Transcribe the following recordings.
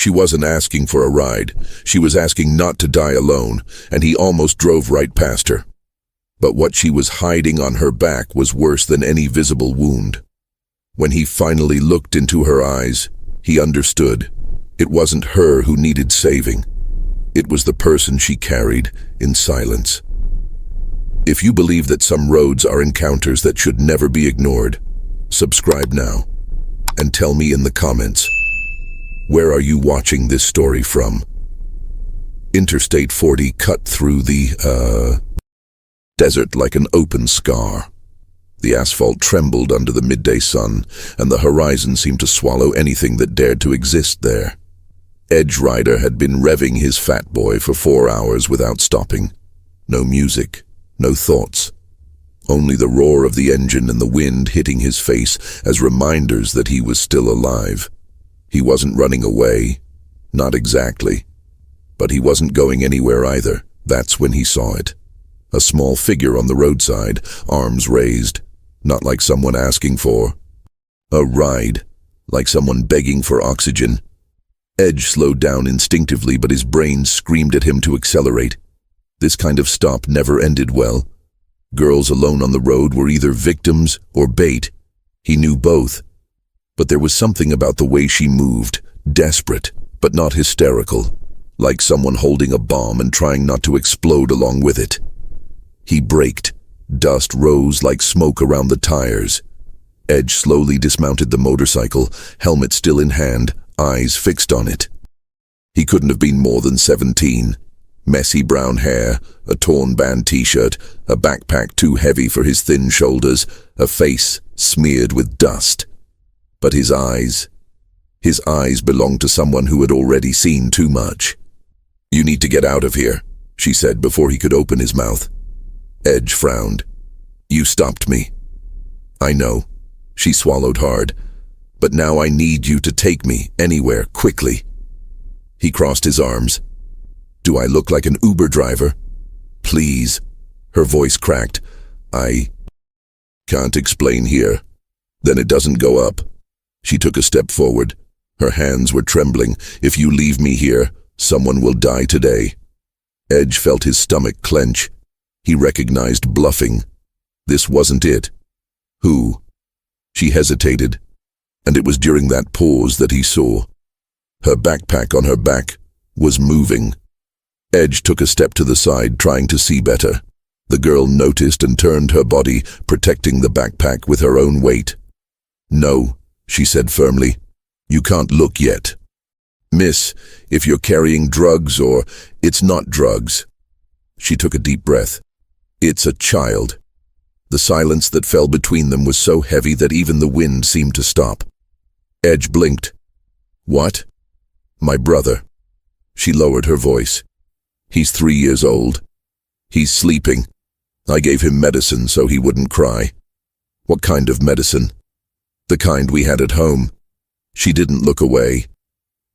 She wasn't asking for a ride. She was asking not to die alone, and he almost drove right past her. But what she was hiding on her back was worse than any visible wound. When he finally looked into her eyes, he understood. It wasn't her who needed saving. It was the person she carried in silence. If you believe that some roads are encounters that should never be ignored, subscribe now and tell me in the comments, where are you watching this story from? Interstate 40 cut through the, desert like an open scar. The asphalt trembled under the midday sun, and the horizon seemed to swallow anything that dared to exist there. Edge Rider had been revving his fat boy for 4 hours without stopping. No music, no thoughts. Only the roar of the engine and the wind hitting his face as reminders that he was still alive. He wasn't running away. Not exactly. But he wasn't going anywhere either. That's when he saw it. A small figure on the roadside, arms raised. Not like someone asking for a ride, like someone begging for oxygen. Edge slowed down instinctively, but his brain screamed at him to accelerate. This kind of stop never ended well. Girls alone on the road were either victims or bait. He knew both. But there was something about the way she moved, desperate, but not hysterical, like someone holding a bomb and trying not to explode along with it. He braked. Dust rose like smoke around the tires. Edge slowly dismounted the motorcycle, helmet still in hand, eyes fixed on it. He couldn't have been more than 17. Messy brown hair, a torn band t-shirt, a backpack too heavy for his thin shoulders, a face smeared with dust. But his eyes belonged to someone who had already seen too much. "You need to get out of here," she said before he could open his mouth. Edge frowned. "You stopped me." "I know." She swallowed hard. "But now I need you to take me anywhere, quickly." He crossed his arms. "Do I look like an Uber driver?" "Please." Her voice cracked. "I can't explain here." "Then it doesn't go up." She took a step forward. Her hands were trembling. "If you leave me here, someone will die today." Edge felt his stomach clench. He recognized bluffing. This wasn't it. Who? She hesitated, and it was during that pause that he saw. Her backpack on her back was moving. Edge took a step to the side, trying to see better. The girl noticed and turned her body, protecting the backpack with her own weight. "No," she said firmly. "You can't look yet. Miss, if you're carrying drugs or it's not drugs." She took a deep breath. "It's a child." The silence that fell between them was so heavy that even the wind seemed to stop. Edge blinked. "What?" "My brother." She lowered her voice. "He's 3 years old. He's sleeping. I gave him medicine so he wouldn't cry." "What kind of medicine?" "The kind we had at home." She didn't look away.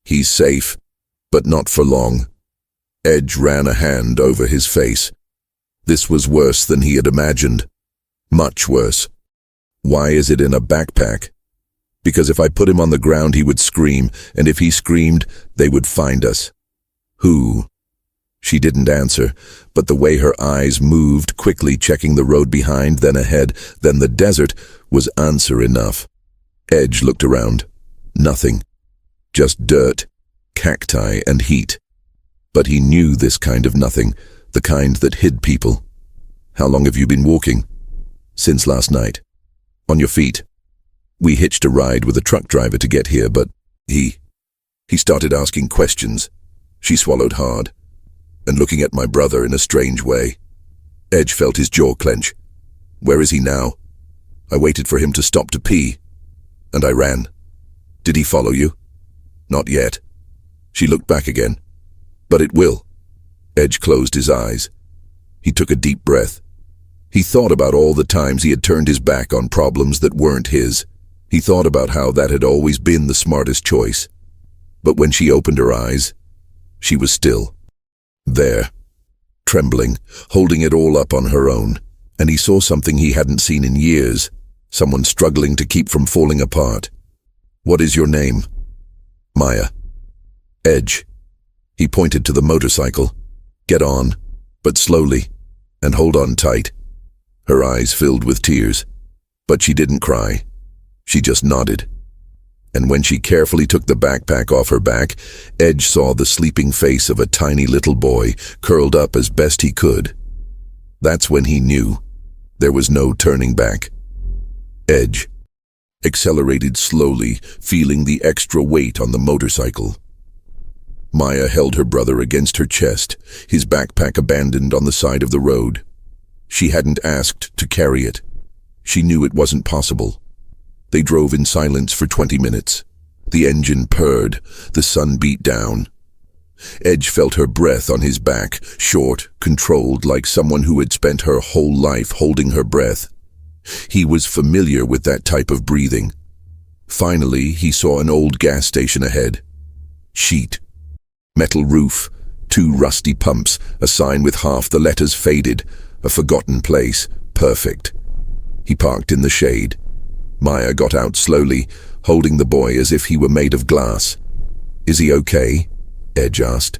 "He's safe, but not for long." Edge ran a hand over his face. This was worse than he had imagined. Much worse. "Why is it in a backpack?" "Because if I put him on the ground he would scream, and if he screamed, they would find us." "Who?" She didn't answer, but the way her eyes moved, quickly checking the road behind, then ahead, then the desert, was answer enough. Edge looked around. Nothing. Just dirt, cacti, and heat. But he knew this kind of nothing, the kind that hid people. "How long have you been walking?" "Since last night." "On your feet?" "We hitched a ride with a truck driver to get here, but he started asking questions." She swallowed hard, and looking at my brother in a strange way. Edge felt his jaw clench. "Where is he now?" "I waited for him to stop to pee, and I ran." "Did he follow you?" "Not yet." She looked back again. "But it will." Edge closed his eyes. He took a deep breath. He thought about all the times he had turned his back on problems that weren't his. He thought about how that had always been the smartest choice. But when she opened her eyes, she was still. There, trembling, holding it all up on her own. And he saw something he hadn't seen in years, someone struggling to keep from falling apart. "What is your name?" "Maya." Edge. He pointed to the motorcycle. Get on, but slowly, and hold on tight. Her eyes filled with tears, but she didn't cry. She just nodded. And when she carefully took the backpack off her back, Edge saw the sleeping face of a tiny little boy, curled up as best he could. That's when he knew there was no turning back. Edge accelerated slowly, feeling the extra weight on the motorcycle. Maya held her brother against her chest, his backpack abandoned on the side of the road. She hadn't asked to carry it. She knew it wasn't possible. They drove in silence for 20 minutes. The engine purred, the sun beat down. Edge felt her breath on his back, short, controlled, like someone who had spent her whole life holding her breath. He was familiar with that type of breathing. Finally, he saw an old gas station ahead. Sheet. Metal roof, 2 rusty pumps, a sign with half the letters faded, a forgotten place, perfect. He parked in the shade. Maya got out slowly, holding the boy as if he were made of glass. Is he okay? Edge asked.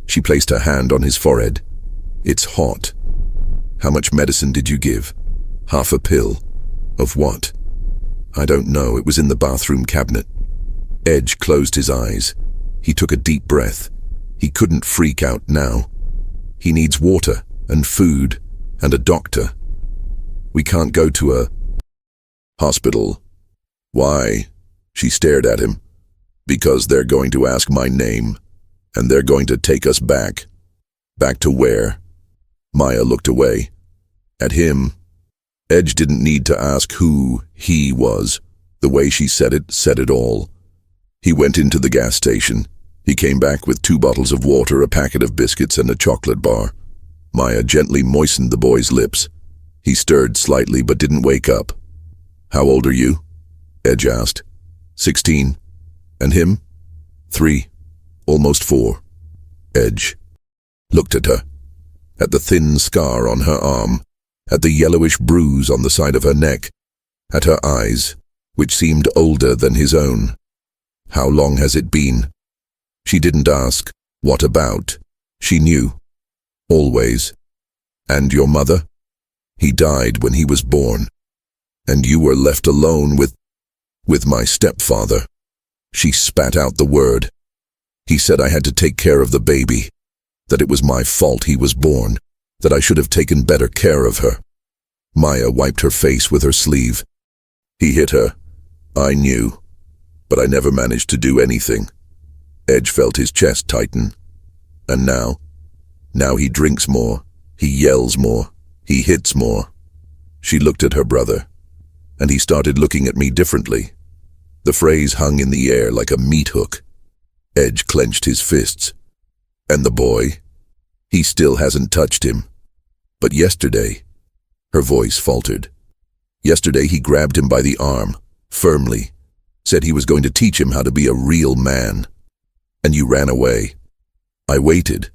She placed her hand on his forehead. It's hot. How much medicine did you give? Half a pill. Of what? I don't know, it was in the bathroom cabinet. Edge closed his eyes. He took a deep breath. He couldn't freak out now. He needs water and food and a doctor. We can't go to a hospital. Why? She stared at him. Because they're going to ask my name, and they're going to take us back. Back to where? Maya looked away. At him. Edge didn't need to ask who he was. The way she said it all. He went into the gas station. He came back with 2 bottles of water, a packet of biscuits, and a chocolate bar. Maya gently moistened the boy's lips. He stirred slightly but didn't wake up. How old are you? Edge asked. 16. And him? 3. Almost 4. Edge looked at her. At the thin scar on her arm. At the yellowish bruise on the side of her neck. At her eyes, which seemed older than his own. How long has it been? She didn't ask, what about? She knew. Always. And your mother? He died when he was born. And you were left alone with my stepfather. She spat out the word. He said I had to take care of the baby. That it was my fault he was born. That I should have taken better care of her. Maya wiped her face with her sleeve. He hit her. I knew. But I never managed to do anything. Edge felt his chest tighten. And now? Now he drinks more. He yells more. He hits more. She looked at her brother. And he started looking at me differently. The phrase hung in the air like a meat hook. Edge clenched his fists. And the boy? He still hasn't touched him. But yesterday, her voice faltered. Yesterday he grabbed him by the arm, firmly, said he was going to teach him how to be a real man. And you ran away. I waited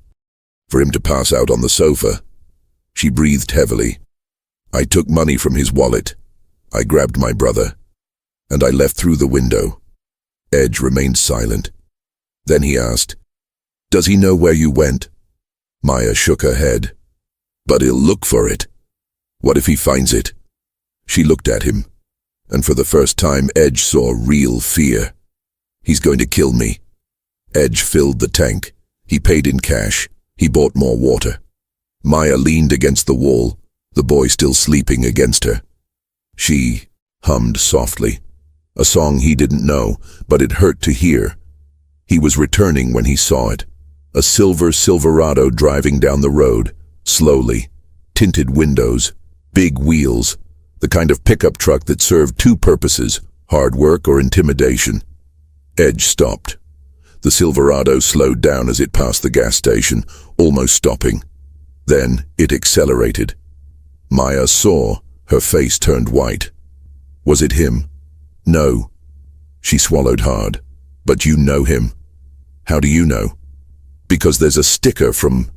for him to pass out on the sofa. She breathed heavily. I took money from his wallet. I grabbed my brother. And I left through the window. Edge remained silent. Then he asked, Does he know where you went? Maya shook her head. But he'll look for it. What if he finds it? She looked at him. And for the first time, Edge saw real fear. He's going to kill me. Edge filled the tank. He paid in cash. He bought more water. Maya leaned against the wall, the boy still sleeping against her. She hummed softly, a song he didn't know, but it hurt to hear. He was returning when he saw it. A silver Silverado driving down the road, slowly. Tinted windows, big wheels, the kind of pickup truck that served 2 purposes, hard work or intimidation. Edge stopped. The Silverado slowed down as it passed the gas station, almost stopping. Then it accelerated. Maya saw, her face turned white. Was it him? No. She swallowed hard. But you know him. How do you know? Because there's a sticker from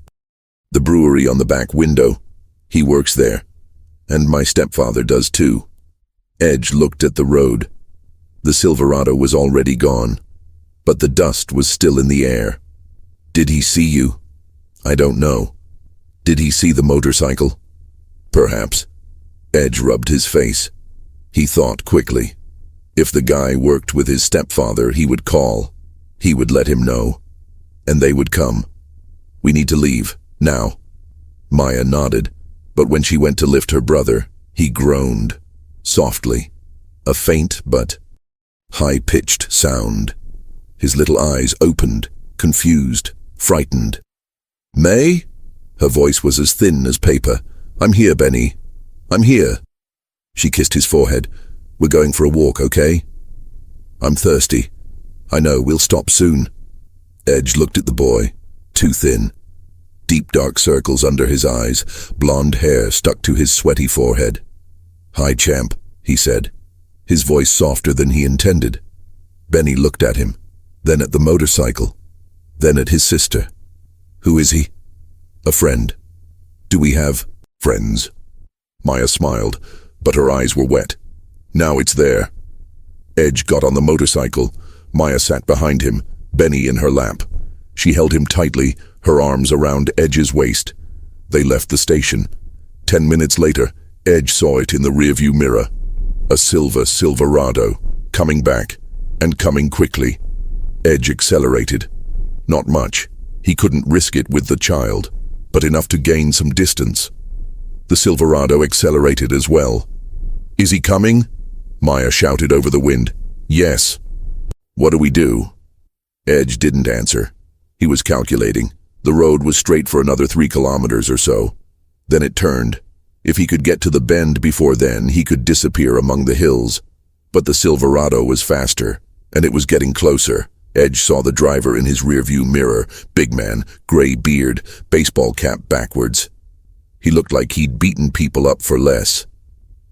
the brewery on the back window. He works there. And my stepfather does too. Edge looked at the road. The Silverado was already gone. But the dust was still in the air. Did he see you? I don't know. Did he see the motorcycle? Perhaps. Edge rubbed his face. He thought quickly. If the guy worked with his stepfather, he would call. He would let him know. And they would come. We need to leave, now. Maya nodded, but when she went to lift her brother, he groaned, softly. A faint but high-pitched sound. His little eyes opened, confused, frightened. May? Her voice was as thin as paper. I'm here, Benny. I'm here. She kissed his forehead. We're going for a walk, okay? I'm thirsty. I know, we'll stop soon. Edge looked at the boy, too thin. Deep dark circles under his eyes, blonde hair stuck to his sweaty forehead. Hi, champ, he said, his voice softer than he intended. Benny looked at him, then at the motorcycle, then at his sister. Who is he? A friend. Do we have friends? Maya smiled, but her eyes were wet. Now it's there. Edge got on the motorcycle. Maya sat behind him, Benny in her lap. She held him tightly, her arms around Edge's waist. They left the station. 10 minutes later, Edge saw it in the rearview mirror. A silver Silverado, coming back, and coming quickly. Edge accelerated. Not much. He couldn't risk it with the child, but enough to gain some distance. The Silverado accelerated as well. Is he coming? Maya shouted over the wind. Yes. What do we do? Edge didn't answer. He was calculating. The road was straight for another 3 kilometers or so. Then it turned. If he could get to the bend before then, he could disappear among the hills. But the Silverado was faster, and it was getting closer. Edge saw the driver in his rearview mirror, big man, gray beard, baseball cap backwards. He looked like he'd beaten people up for less.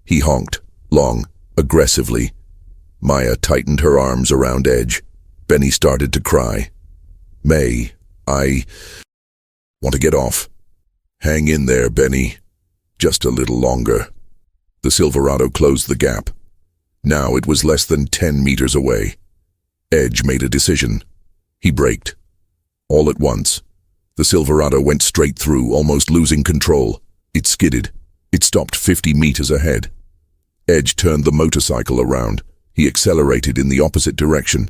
He honked, long, aggressively. Maya tightened her arms around Edge. Benny started to cry. May, I want to get off. Hang in there, Benny. Just a little longer. The Silverado closed the gap. Now it was less than 10 meters away. Edge made a decision. He braked. All at once. The Silverado went straight through, almost losing control. It skidded. It stopped 50 meters ahead. Edge turned the motorcycle around. He accelerated in the opposite direction.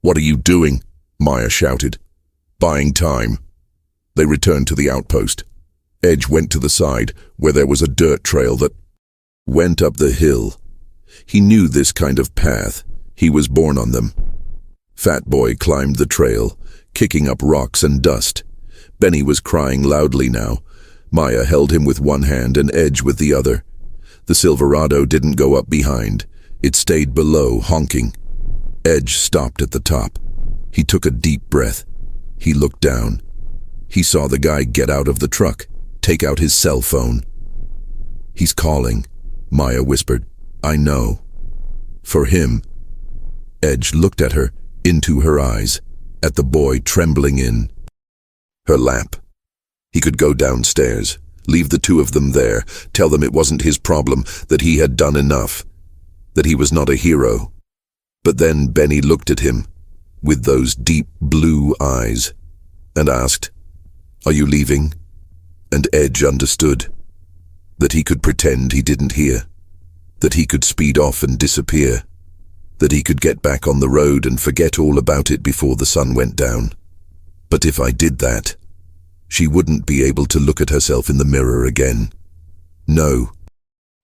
What are you doing? Maya shouted. Buying time. They returned to the outpost. Edge went to the side, where there was a dirt trail that went up the hill. He knew this kind of path. He was born on them. Fat Boy climbed the trail, kicking up rocks and dust. Benny was crying loudly now. Maya held him with one hand and Edge with the other. The Silverado didn't go up behind. It stayed below, honking. Edge stopped at the top. He took a deep breath. He looked down. He saw the guy get out of the truck, take out his cell phone. He's calling, Maya whispered. I know. For him. Edge looked at her, into her eyes, at the boy trembling in her lap. He could go downstairs, leave the two of them there, tell them it wasn't his problem, that he had done enough, that he was not a hero. But then Benny looked at him, with those deep blue eyes, and asked, Are you leaving? And Edge understood. That he could pretend he didn't hear. That he could speed off and disappear. That he could get back on the road and forget all about it before the sun went down. But if I did that, she wouldn't be able to look at herself in the mirror again. No.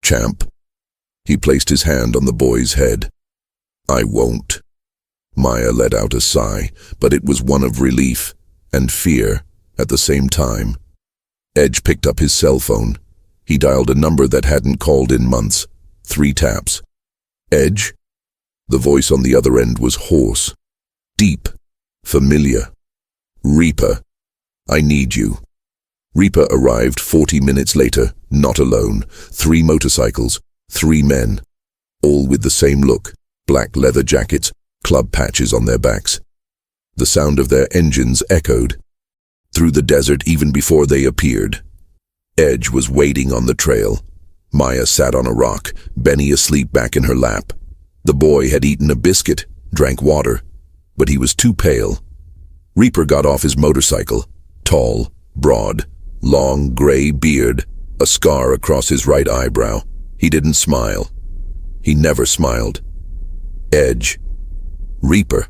Champ. He placed his hand on the boy's head. I won't. Maya let out a sigh, but it was one of relief and fear at the same time. Edge picked up his cell phone. He dialed a number that hadn't called in months. 3 taps. Edge? The voice on the other end was hoarse, deep, familiar. Reaper. I need you. Reaper arrived 40 minutes later, not alone. 3 motorcycles, 3 men, all with the same look, black leather jackets, club patches on their backs. The sound of their engines echoed through the desert even before they appeared. Edge was waiting on the trail. Maya sat on a rock, Benny asleep back in her lap. The boy had eaten a biscuit, drank water, but he was too pale. Reaper got off his motorcycle, tall, broad, long gray beard, a scar across his right eyebrow. He didn't smile. He never smiled. Edge. Reaper.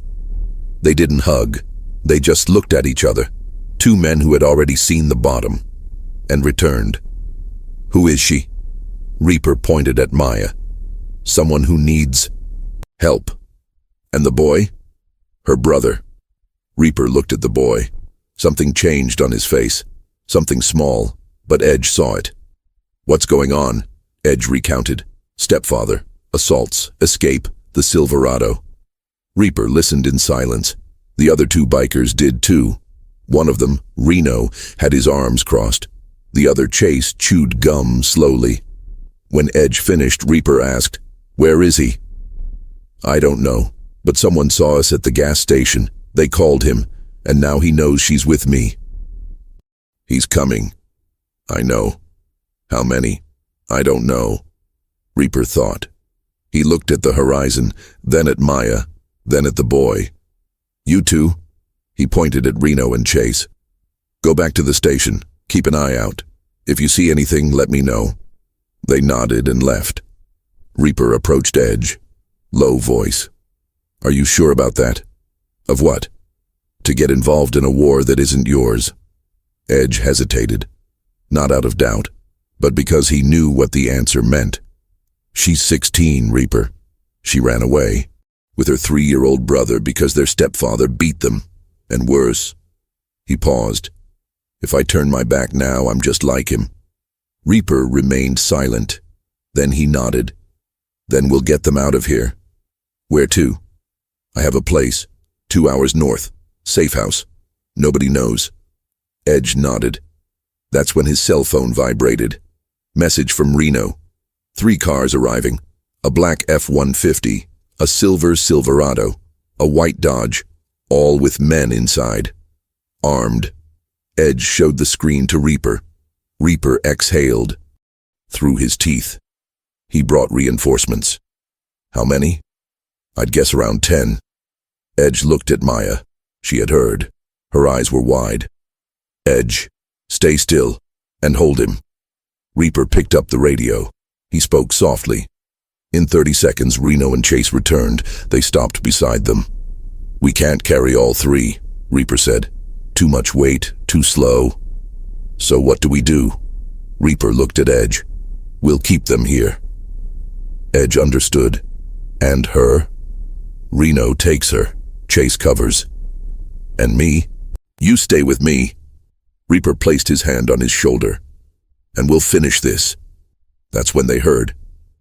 They didn't hug. They just looked at each other. Two men who had already seen the bottom and returned. Who is she? Reaper pointed at Maya. Someone who needs help. And the boy? Her brother. Reaper looked at the boy. Something changed on his face. Something small, but Edge saw it. What's going on? Edge recounted. Stepfather, assaults, escape, the Silverado. Reaper listened in silence. The other two bikers did too. One of them, Reno, had his arms crossed. The other, Chase, chewed gum slowly. When Edge finished, Reaper asked, "Where is he?" "I don't know, but someone saw us at the gas station. They called him, and now he knows she's with me." "He's coming." "I know." "How many?" "I don't know." Reaper thought. He looked at the horizon, then at Maya, then at the boy. "You two?" He pointed at Reno and Chase. "Go back to the station. Keep an eye out. If you see anything, let me know." They nodded and left. Reaper approached Edge. Low voice. "Are you sure about that?" "Of what?" "To get involved in a war that isn't yours." Edge hesitated. Not out of doubt, but because he knew what the answer meant. "She's 16, Reaper. She ran away with her 3-year-old brother because their stepfather beat them, and worse." He paused. "If I turn my back now, I'm just like him." Reaper remained silent. Then he nodded. "Then we'll get them out of here." "Where to?" "I have a place, 2 hours north. Safe house. Nobody knows." Edge nodded. That's when his cell phone vibrated. Message from Reno. 3 cars arriving. A black F-150, a silver Silverado, a white Dodge, all with men inside. Armed. Edge showed the screen to Reaper. Reaper exhaled through his teeth. He brought reinforcements. "How many?" "I'd guess around 10. Edge looked at Maya. She had heard. Her eyes were wide. "Edge, stay still and hold him." Reaper picked up the radio. He spoke softly. In 30 seconds, Reno and Chase returned. They stopped beside them. "We can't carry all 3, Reaper said. "Too much weight, too slow." "So what do we do?" Reaper looked at Edge. "We'll keep them here." Edge understood. "And her?" "Reno takes her. Chase covers." "And me?" "You stay with me." Reaper placed his hand on his shoulder. "And we'll finish this." That's when they heard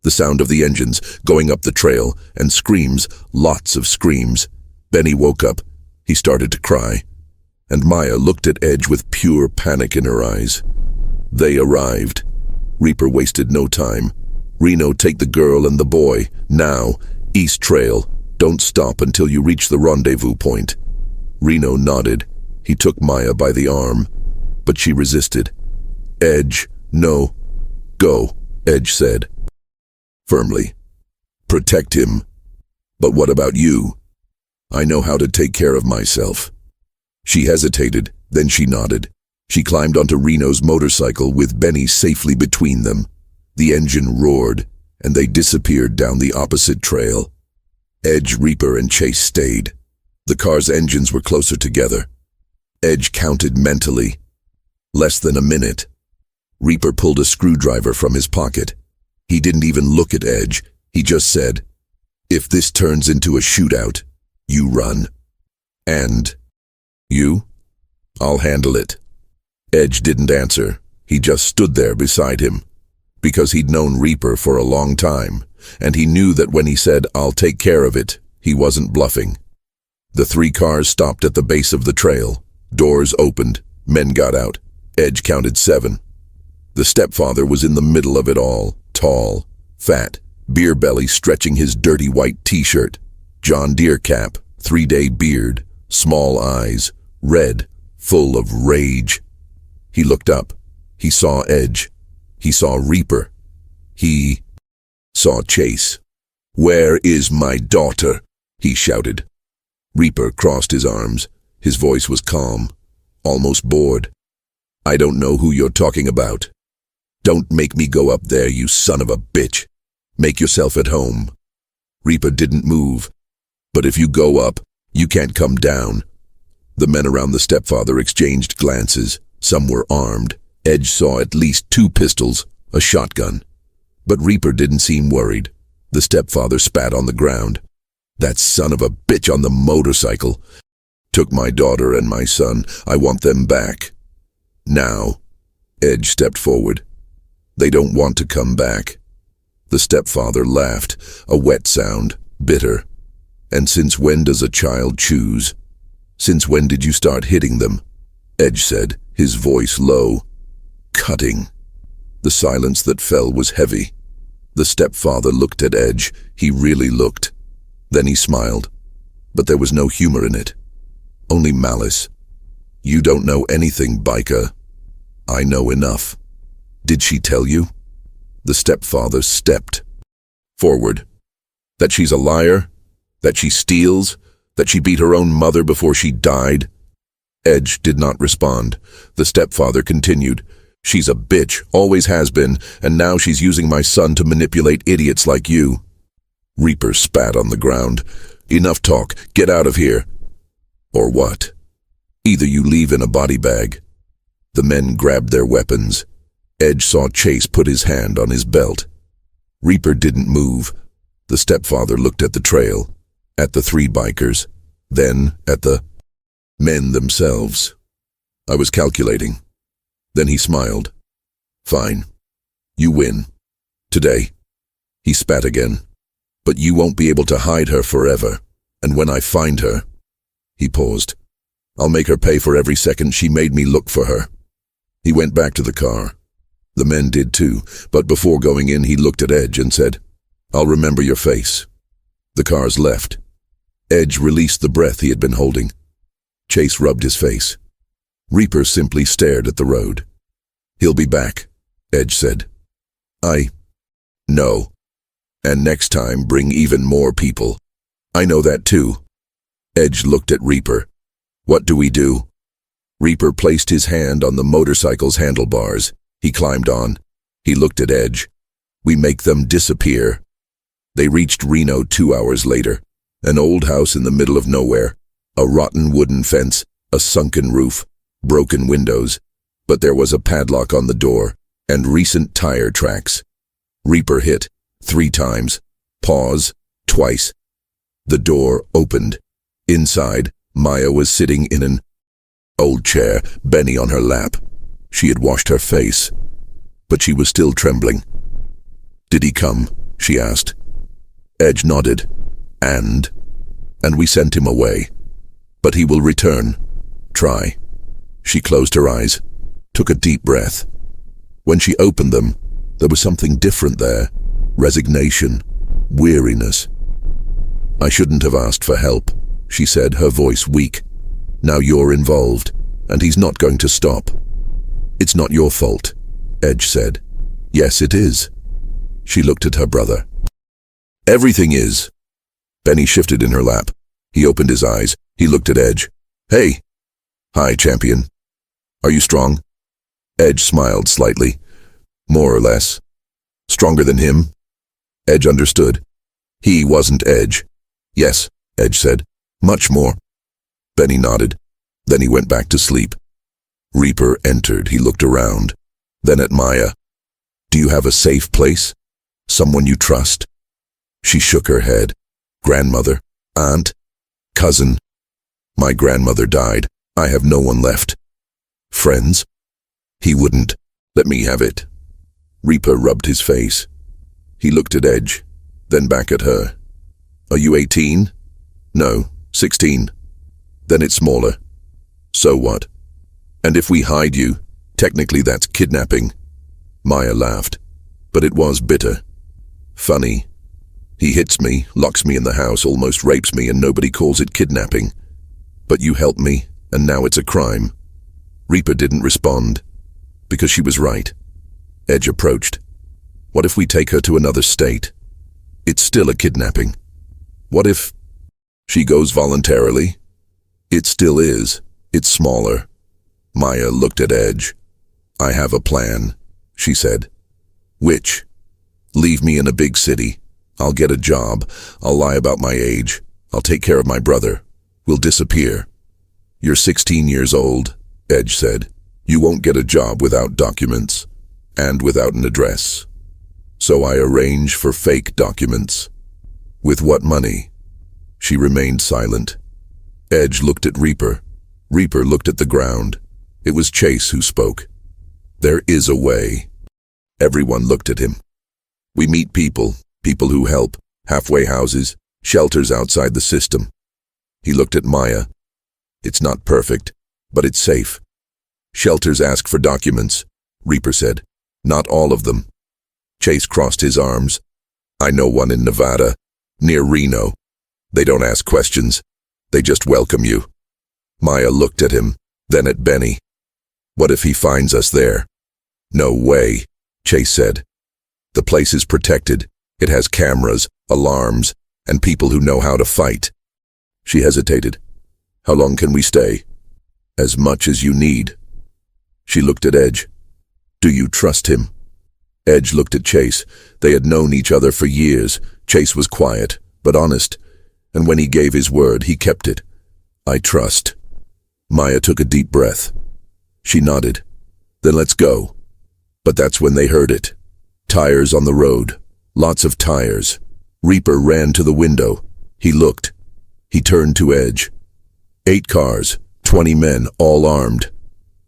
the sound of the engines going up the trail, and screams, lots of screams. Benny woke up. He started to cry. And Maya looked at Edge with pure panic in her eyes. They arrived. Reaper wasted no time. "Reno, take the girl and the boy. Now. East Trail. Don't stop until you reach the rendezvous point." Reno nodded. He took Maya by the arm, but she resisted. "Edge, no." "Go," Edge said. Firmly. "Protect him." "But what about you?" "I know how to take care of myself." She hesitated, then she nodded. She climbed onto Reno's motorcycle with Benny safely between them. The engine roared, and they disappeared down the opposite trail. Edge, Reaper, and Chase stayed. The car's engines were closer together. Edge counted mentally. Less than a minute. Reaper pulled a screwdriver from his pocket. He didn't even look at Edge. He just said, "If this turns into a shootout, you run." "And you?" "I'll handle it." Edge didn't answer. He just stood there beside him. Because he'd known Reaper for a long time, and he knew that when he said, "I'll take care of it," he wasn't bluffing. The 3 cars stopped at the base of the trail. Doors opened. Men got out. Edge counted 7. The stepfather was in the middle of it all, tall, fat, beer belly stretching his dirty white t-shirt, John Deere cap, 3-day beard, small eyes, red, full of rage. He looked up. He saw Edge. He saw Reaper. He saw Chase. "Where is my daughter?" he shouted. Reaper crossed his arms. His voice was calm, almost bored. "I don't know who you're talking about. Don't make me go up there, you son of a bitch. Make yourself at home." Reaper didn't move. "But if you go up, you can't come down." The men around the stepfather exchanged glances. Some were armed. Edge saw at least 2 pistols, a shotgun. But Reaper didn't seem worried. The stepfather spat on the ground. "That son of a bitch on the motorcycle took my daughter and my son. I want them back. Now." Edge stepped forward. "They don't want to come back." The stepfather laughed, a wet sound, bitter. "And since when does a child choose? Since when did you start hitting them?" Edge said, his voice low. "Cutting." The silence that fell was heavy. The stepfather looked at Edge. He really looked. Then he smiled. But there was no humor in it. Only malice. "You don't know anything, biker." "I know enough." "Did she tell you?" The stepfather stepped forward. "That she's a liar? That she steals? That she beat her own mother before she died?" Edge did not respond. The stepfather continued. "She's a bitch, always has been, and now she's using my son to manipulate idiots like you." Reaper spat on the ground. "Enough talk. Get out of here." "Or what? Either you leave in a body bag." The men grabbed their weapons. Edge saw Chase put his hand on his belt. Reaper didn't move. The stepfather looked at the trail, at the 3 bikers, then at the men themselves. "I was calculating." Then he smiled. "Fine. You win. Today." He spat again. "But you won't be able to hide her forever. And when I find her—" He paused. "I'll make her pay for every second she made me look for her." He went back to the car. The men did too, but before going in he looked at Edge and said, "I'll remember your face." The cars left. Edge released the breath he had been holding. Chase rubbed his face. Reaper simply stared at the road. "He'll be back," Edge said. "I know. And next time bring even more people." "I know that too." Edge looked at Reaper. "What do we do?" Reaper placed his hand on the motorcycle's handlebars. He climbed on. He looked at Edge. "We make them disappear." They reached Reno 2 hours later. An old house in the middle of nowhere. A rotten wooden fence, a sunken roof, broken windows. But there was a padlock on the door, and recent tire tracks. Reaper hit 3 times. Pause. Twice. The door opened. Inside, Maya was sitting in an old chair, Benny on her lap. She had washed her face, but she was still trembling. "Did he come?" she asked. Edge nodded. And we sent him away. But he will return. Try." She closed her eyes, took a deep breath. When she opened them, there was something different there. Resignation, weariness. "I shouldn't have asked for help," she said, her voice weak. "Now you're involved, and he's not going to stop." "It's not your fault," Edge said. "Yes, it is." She looked at her brother. "Everything is." Benny shifted in her lap. He opened his eyes. He looked at Edge. "Hey." "Hi, champion. Are you strong?" Edge smiled slightly. "More or less." "Stronger than him?" Edge understood. He wasn't Edge. "Yes," Edge said. "Much more." Benny nodded. Then he went back to sleep. Reaper entered. He looked around. Then at Maya. "Do you have a safe place? Someone you trust?" She shook her head. "Grandmother, aunt, cousin. My grandmother died. I have no one left." "Friends?" "He wouldn't let me have it." Reaper rubbed his face. He looked at Edge, then back at her. "Are you 18? "No, 16. "Then it's smaller." "So what? And if we hide you, technically that's kidnapping." Maya laughed, but it was bitter. "Funny. He hits me, locks me in the house, almost rapes me, and nobody calls it kidnapping. But you helped me, and now it's a crime." Reaper didn't respond, because she was right. Edge approached. "What if we take her to another state? It's still a kidnapping. What if she goes voluntarily?" It still is. It's smaller. Maya looked at Edge. I have a plan, she said. Which? Leave me in a big city. I'll get a job. I'll lie about my age. I'll take care of my brother. We'll disappear. You're 16 years old, Edge said. You won't get a job without documents, and without an address. So I arrange for fake documents. With what money? She remained silent. Edge looked at Reaper. Reaper looked at the ground. It was Chase who spoke. There is a way. Everyone looked at him. We meet people who help, halfway houses, shelters outside the system. He looked at Maya. It's not perfect, but it's safe. Shelters ask for documents, Reaper said. Not all of them. Chase crossed his arms. I know one in Nevada, near Reno. They don't ask questions. They just welcome you. Maya looked at him, then at Benny. What if he finds us there? No way, Chase said. The place is protected. It has cameras, alarms, and people who know how to fight. She hesitated. How long can we stay? As much as you need. She looked at Edge. Do you trust him? Edge looked at Chase. They had known each other for years. Chase was quiet, but honest, and when he gave his word, he kept it. I trust. Maya took a deep breath. She nodded. Then let's go. But that's when they heard it. Tires on the road. Lots of tires. Reaper ran to the window. He looked. He turned to Edge. 8 cars, 20 men, all armed.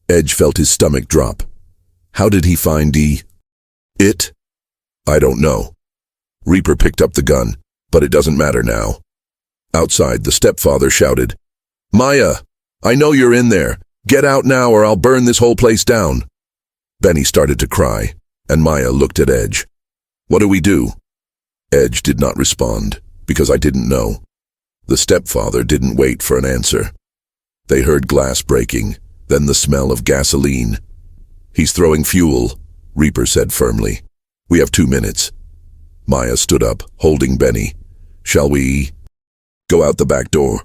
Edge felt his stomach drop. How did he find it? I don't know. Reaper picked up the gun, but it doesn't matter now. Outside, the stepfather shouted, Maya, I know you're in there. Get out now or I'll burn this whole place down. Benny started to cry, and Maya looked at Edge. What do we do? Edge did not respond, because I didn't know. The stepfather didn't wait for an answer. They heard glass breaking, then the smell of gasoline. He's throwing fuel, Reaper said firmly. We have 2 minutes. Maya stood up, holding Benny. Shall we go out the back door?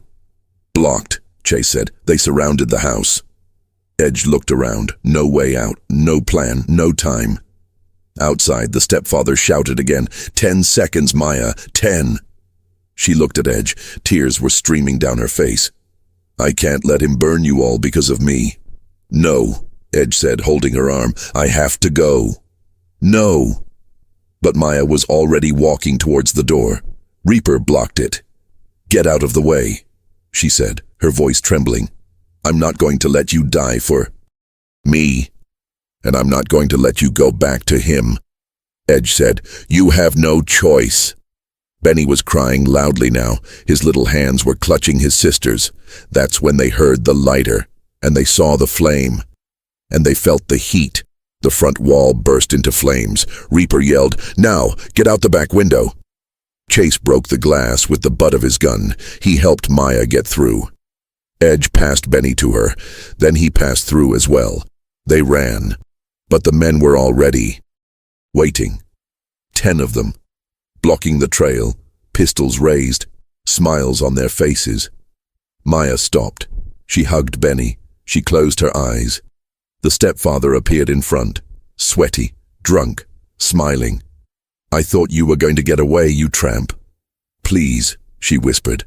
Blocked, Chase said. They surrounded the house. Edge looked around. No way out, no plan, no time. Outside, the stepfather shouted again, 10 seconds, Maya, 10. She looked at Edge. Tears were streaming down her face. I can't let him burn you all because of me. No, Edge said, holding her arm. I have to go. No. But Maya was already walking towards the door. Reaper blocked it. Get out of the way, she said, her voice trembling. I'm not going to let you die for me. And I'm not going to let you go back to him. Edge said, You have no choice. Benny was crying loudly now. His little hands were clutching his sister's. That's when they heard the lighter, and they saw the flame. And they felt the heat. The front wall burst into flames. Reaper yelled, Now, get out the back window. Chase broke the glass with the butt of his gun. He helped Maya get through. Edge passed Benny to her. Then he passed through as well. They ran. But the men were already waiting. 10 of them, blocking the trail, pistols raised, smiles on their faces. Maya stopped. She hugged Benny. She closed her eyes. The stepfather appeared in front, sweaty, drunk, smiling. I thought you were going to get away, you tramp. Please, she whispered.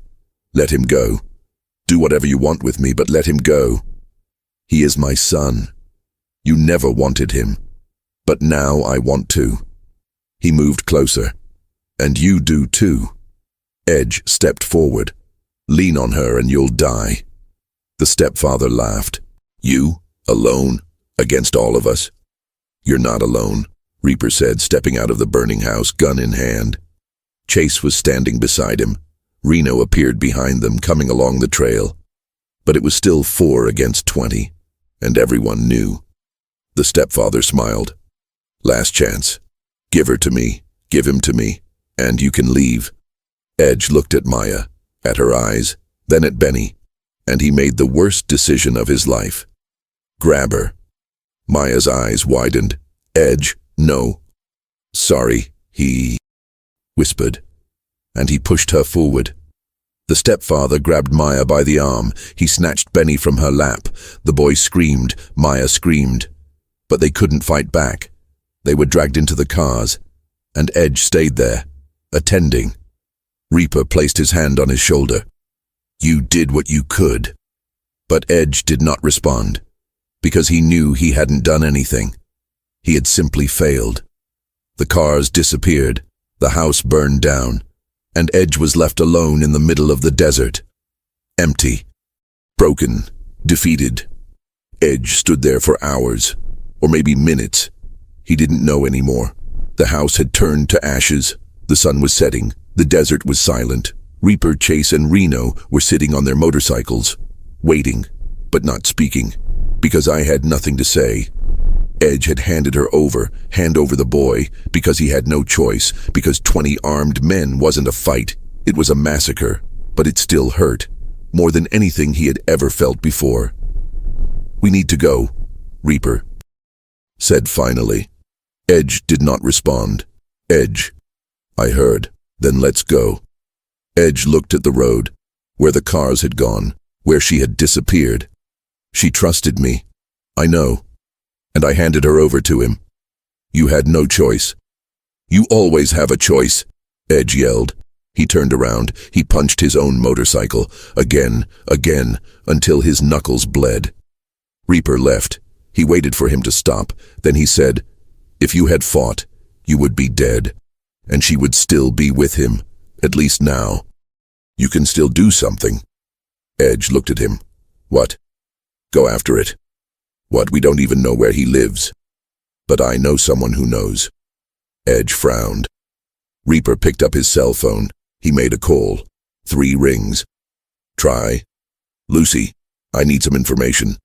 Let him go. Do whatever you want with me, but let him go. He is my son. You never wanted him, but now I want to. He moved closer. And you do too. Edge stepped forward. Lean on her and you'll die. The stepfather laughed. You, alone, against all of us? You're not alone, Reaper said, stepping out of the burning house, gun in hand. Chase was standing beside him. Reno appeared behind them, coming along the trail. But it was still 4 against 20, and everyone knew. The stepfather smiled. Last chance. Give her to me. Give him to me. And you can leave. Edge looked at Maya, at her eyes, then at Benny, and he made the worst decision of his life. Grab her. Maya's eyes widened. Edge, no. Sorry, he whispered, and he pushed her forward. The stepfather grabbed Maya by the arm. He snatched Benny from her lap. The boy screamed. Maya screamed. But they couldn't fight back. They were dragged into the cars. And Edge stayed there, attending. Reaper placed his hand on his shoulder. You did what you could. But Edge did not respond, because he knew he hadn't done anything. He had simply failed. The cars disappeared, the house burned down, and Edge was left alone in the middle of the desert. Empty, broken, defeated. Edge stood there for hours, or maybe minutes. He didn't know anymore. The house had turned to ashes. The sun was setting. The desert was silent. Reaper, Chase, and Reno were sitting on their motorcycles, waiting, but not speaking, because I had nothing to say. Edge had handed her over, hand over the boy, because he had no choice, because 20 armed men wasn't a fight. It was a massacre, but it still hurt, more than anything he had ever felt before. We need to go, Reaper said finally. Edge did not respond. Edge, I heard, then let's go. Edge looked at the road, where the cars had gone, where she had disappeared. She trusted me. I know. And I handed her over to him. You had no choice. You always have a choice, Edge yelled. He turned around. He punched his own motorcycle, again, until his knuckles bled. Reaper left. He waited for him to stop. Then he said, if you had fought, you would be dead. And she would still be with him, at least now. You can still do something. Edge looked at him. What? Go after it. What? We don't even know where he lives. But I know someone who knows. Edge frowned. Reaper picked up his cell phone. He made a call. 3 rings. Try. Lucy, I need some information.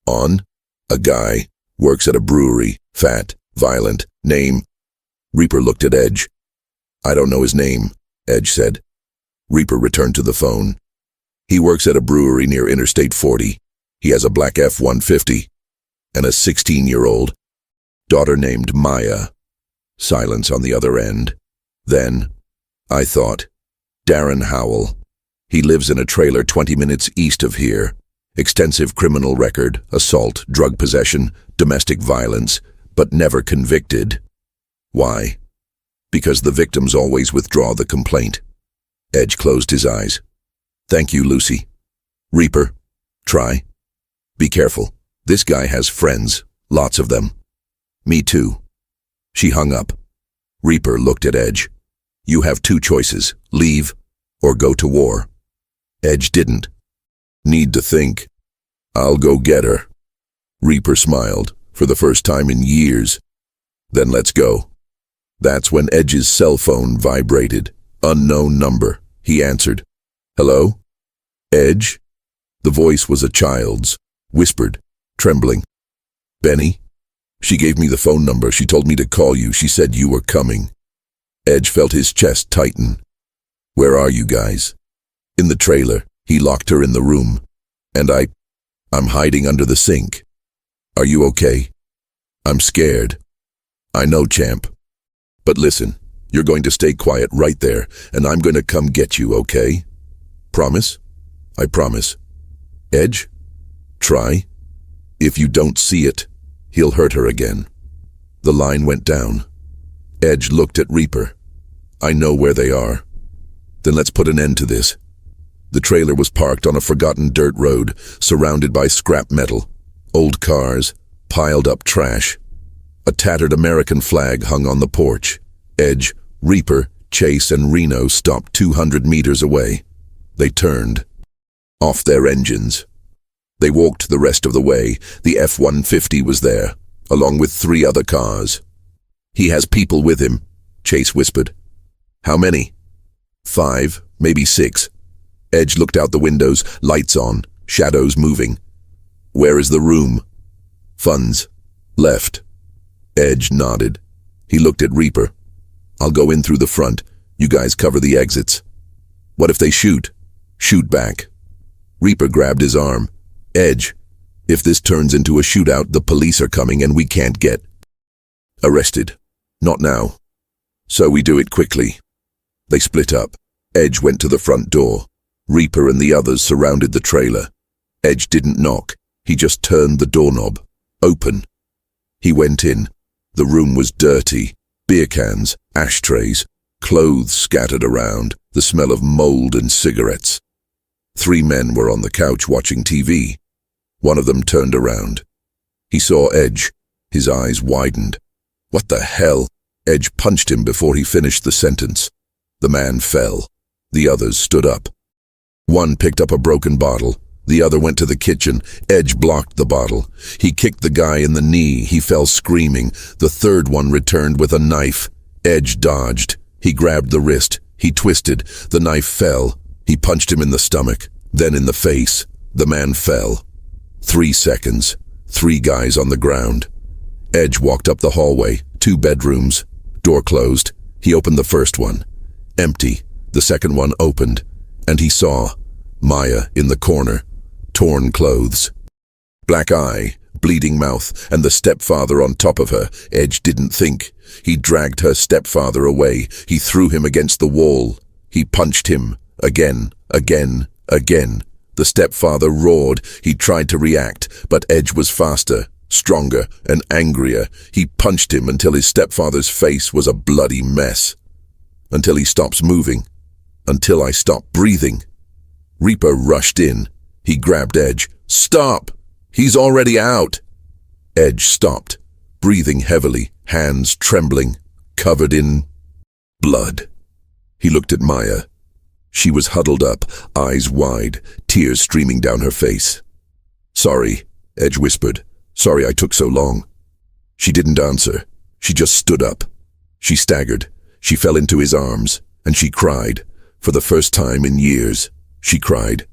On? A guy. Works at a brewery. Fat. Violent. Name? Reaper looked at Edge. I don't know his name, Edge said. Reaper returned to the phone. He works at a brewery near Interstate 40. He has a black F-150 and a 16-year-old daughter named Maya. Silence on the other end. Then, I thought, Darren Howell. He lives in a trailer 20 minutes east of here. Extensive criminal record, assault, drug possession, domestic violence, but never convicted. Why? Because the victims always withdraw the complaint. Edge closed his eyes. Thank you, Lucy. Reaper, try. Be careful. This guy has friends, lots of them. Me too. She hung up. Reaper looked at Edge. You have 2 choices, leave or go to war. Edge didn't. Need to think. I'll go get her. Reaper smiled, for the first time in years. Then let's go. That's when Edge's cell phone vibrated. Unknown number. He answered. Hello? Edge? The voice was a child's, whispered, trembling. Benny? She gave me the phone number. She told me to call you. She said you were coming. Edge felt his chest tighten. Where are you guys? In the trailer. He locked her in the room. And I'm hiding under the sink. Are you okay? I'm scared. I know, champ. But listen, you're going to stay quiet right there, and I'm going to come get you, okay? Promise? I promise. Edge? Try. If you don't see it, he'll hurt her again. The line went down. Edge looked at Reaper. I know where they are. Then let's put an end to this. The trailer was parked on a forgotten dirt road, surrounded by scrap metal, old cars, piled up trash. A tattered American flag hung on the porch. Edge, Reaper, Chase, and Reno stopped 200 meters away. They turned. Off their engines. They walked the rest of the way. The F-150 was there, along with 3 other cars. He has people with him, Chase whispered. How many? 5, maybe 6. Edge looked out the windows, lights on, shadows moving. Where is the room? Funds. Left. Edge nodded. He looked at Reaper. I'll go in through the front. You guys cover the exits. What if they shoot? Shoot back. Reaper grabbed his arm. Edge, if this turns into a shootout, the police are coming and we can't get arrested. Not now. So we do it quickly. They split up. Edge went to the front door. Reaper and the others surrounded the trailer. Edge didn't knock. He just turned the doorknob. Open. He went in. The room was dirty. Beer cans, ashtrays, clothes scattered around, the smell of mold and cigarettes. 3 men were on the couch watching TV. One of them turned around. He saw Edge. His eyes widened. What the hell? Edge punched him before he finished the sentence. The man fell. The others stood up. One picked up a broken bottle. The other went to the kitchen. Edge blocked the bottle. He kicked the guy in the knee. He fell screaming. The third one returned with a knife. Edge dodged. He grabbed the wrist. He twisted. The knife fell. He punched him in the stomach, then in the face. The man fell. 3 seconds. 3 guys on the ground. Edge walked up the hallway. 2 bedrooms. Door closed. He opened the first one. Empty. The second one opened. And he saw Maya in the corner. Torn clothes. Black eye, bleeding mouth, and the stepfather on top of her. Edge didn't think. He dragged her stepfather away. He threw him against the wall. He punched him. Again. The stepfather roared. He tried to react, but Edge was faster, stronger, and angrier. He punched him until his stepfather's face was a bloody mess. Until he stops moving. Until I stop breathing. Reaper rushed in. He grabbed Edge. Stop! He's already out! Edge stopped, breathing heavily, hands trembling, covered in blood. He looked at Maya. She was huddled up, eyes wide, tears streaming down her face. Sorry, Edge whispered. Sorry I took so long. She didn't answer. She just stood up. She staggered. She fell into his arms, and she cried. For the first time in years, she cried.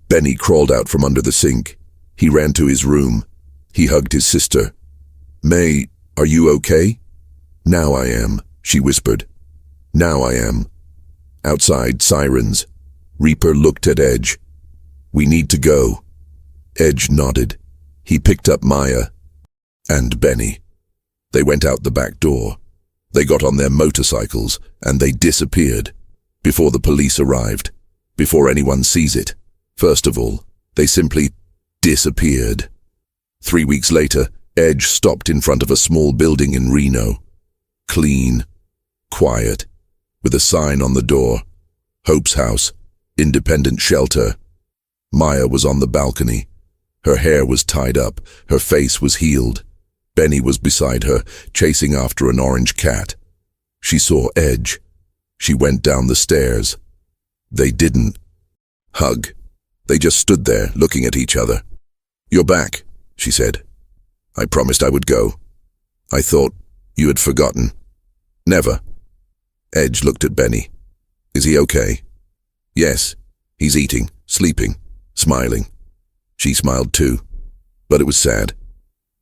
Benny crawled out from under the sink. He ran to his room. He hugged his sister. May, are you okay? Now I am, she whispered. Now I am. Outside, sirens. Reaper looked at Edge. We need to go. Edge nodded. He picked up Maya and Benny. They went out the back door. They got on their motorcycles and they disappeared before the police arrived, before anyone sees it. First of all, they simply disappeared. 3 weeks later, Edge stopped in front of a small building in Reno. Clean, quiet, with a sign on the door. Hope's House, Independent Shelter. Maya was on the balcony. Her hair was tied up, her face was healed. Benny was beside her, chasing after an orange cat. She saw Edge. She went down the stairs. They didn't hug. They just stood there, looking at each other. You're back, she said. I promised I would go. I thought you had forgotten. Never. Edge looked at Benny. Is he okay? Yes. He's eating, sleeping, smiling. She smiled too, but it was sad.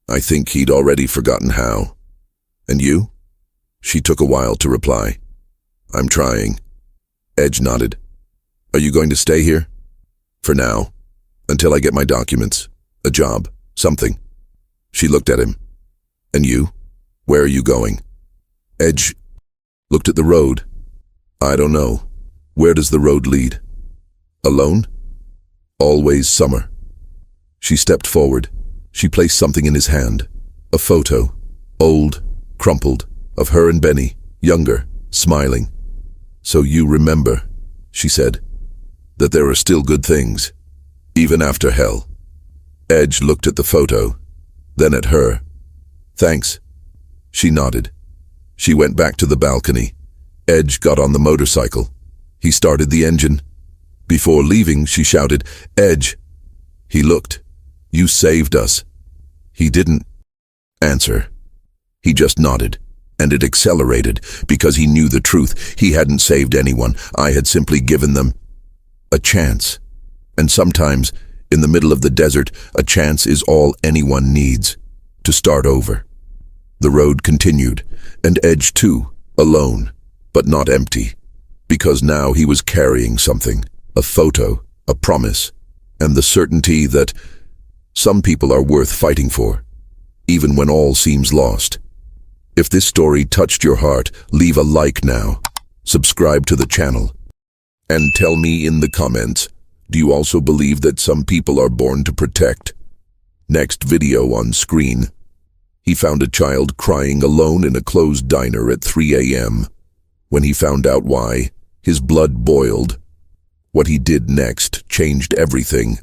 I think he'd already forgotten how. And you? She took a while to reply. I'm trying. Edge nodded. Are you going to stay here? For now, until I get my documents, a job, something. She looked at him. And you? Where are you going? Edge looked at the road. I don't know. Where does the road lead? Alone? Always summer. She stepped forward. She placed something in his hand. A photo, old, crumpled, of her and Benny, younger, smiling. So you remember, she said, that there are still good things, even after hell. Edge looked at the photo, then at her. Thanks. She nodded. She went back to the balcony. Edge got on the motorcycle. He started the engine. Before leaving, she shouted, Edge. He looked. You saved us. He didn't answer. He just nodded, and it accelerated because he knew the truth. He hadn't saved anyone. I had simply given them a chance. And sometimes, in the middle of the desert, a chance is all anyone needs to start over. The road continued, and Edge too, alone, but not empty, because now he was carrying something, a photo, a promise, and the certainty that some people are worth fighting for, even when all seems lost. If this story touched your heart, leave a like now, subscribe to the channel, And tell me in the comments, do you also believe that some people are born to protect? Next video on screen. He found a child crying alone in a closed diner at 3 a.m. When he found out why, his blood boiled. What he did next changed everything.